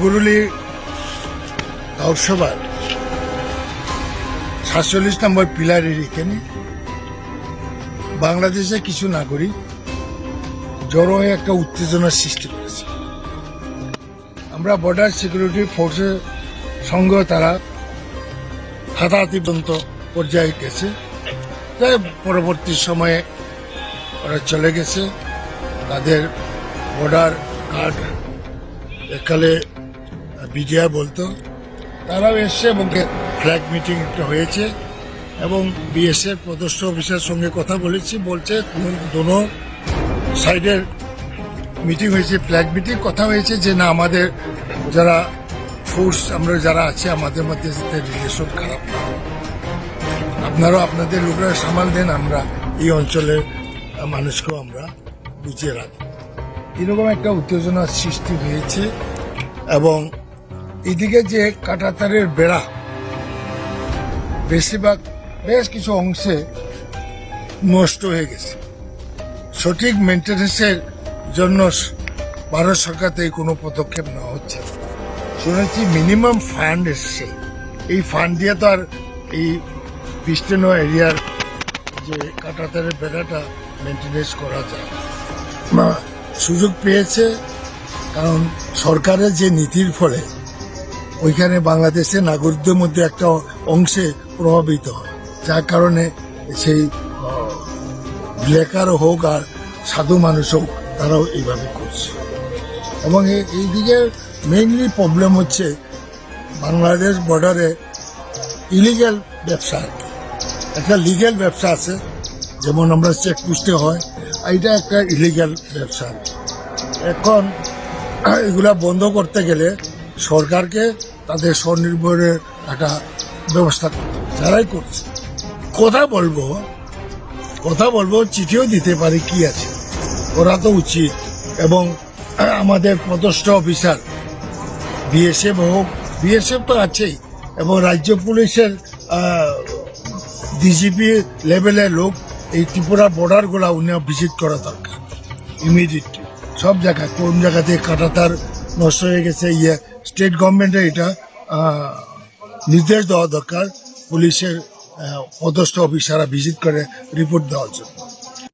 নাগরুলি পৌরসভার ৪৭ নম্বর পিলারের এখানে বাংলাদেশে কিছু নাগরিক জড়ো হয়ে একটা উত্তেজনার সৃষ্টি করেছে। আমরা বর্ডার সিকিউরিটি ফোর্সের সঙ্গে তারা হাতাহাতি পর্যন্ত পর্যায়ে গেছে। তাই পরবর্তী সময়ে ওরা চলে গেছে। তাদের বর্ডার গার্ড একালে বিডিআর বলতো, তারাও এসছে এবং ফ্ল্যাগ মিটিং একটা হয়েছে এবং বিএসএফ পদস্থ অফিসারের সঙ্গে কথা বলেছি। বলছে দোনো সাইডের মিটিং হয়েছে, ফ্ল্যাগ মিটিং, কথা হয়েছে যে না আমাদের যারা ফোর্স আমরা যারা আছে আমাদের মধ্যে যাতে রিলেশন খারাপ না, আপনারাও আপনাদের লোকরা সামাল দেন, আমরা এই অঞ্চলের মানুষকেও আমরা বুঝিয়ে রাখি। এরকম একটা উত্তেজনার সৃষ্টি হয়েছে এবং এদিকে যে কাঁটাতারের বেড়া বেশিরভাগ বেশ কিছু অংশে নষ্ট হয়ে গেছে। সঠিক মেনটেন্যান্সের জন্য ভারত সরকার থেকে কোনো পদক্ষেপ নেওয়া হচ্ছে। শুনেছি মিনিমাম ফান্ড এসছে, এই ফান্ড দিয়ে তো আর এই বিস্তীর্ণ এরিয়ার যে কাঁটাতারের বেড়াটা মেনটেন্যান্স করা যায় না। সুযোগ পেয়েছে কারণ সরকারের যে নীতির ফলে ওইখানে বাংলাদেশের নাগরিকদের মধ্যে একটা অংশে প্রভাবিত হয়, যার কারণে সেই ব্লেকার হোক আর সাধু মানুষ হোক তারাও এইভাবে করছে। এবং এইদিকে মেইনলি প্রবলেম হচ্ছে বাংলাদেশ বর্ডারে ইলিগ্যাল ব্যবসা আর কি। একটা লিগ্যাল ব্যবসা আছে, যেমন আমরা চেকপোস্টে হয়, এইটা একটা ইলিগ্যাল ব্যবসা। এখন এগুলা বন্ধ করতে গেলে সরকারকে তাদের স্বনির্ভরের একটা ব্যবস্থা করতে হবে, যারাই করছে। কথা বলবো চিঠিও দিতে পারি, কি আছে, ওরা তো উচিত। এবং আমাদের পদস্থ অফিসার বিএসএফ হোক, বিএসএফ তো আছেই, এবং রাজ্য পুলিশের ডিজিপি লেভেলের লোক এই ত্রিপুরা বর্ডারগুলা উনি ভিজিট করা দরকার ইমিডিয়েটলি। সব জায়গায় কোন জায়গাতে কাঁটাতার নষ্ট হয়ে গেছে, স্টেট গভর্নমেন্টের এটা নির্দেশ দেওয়া দরকার পুলিশের পদস্থ অফিসাররা ভিজিট করে রিপোর্ট দেওয়ার জন্য।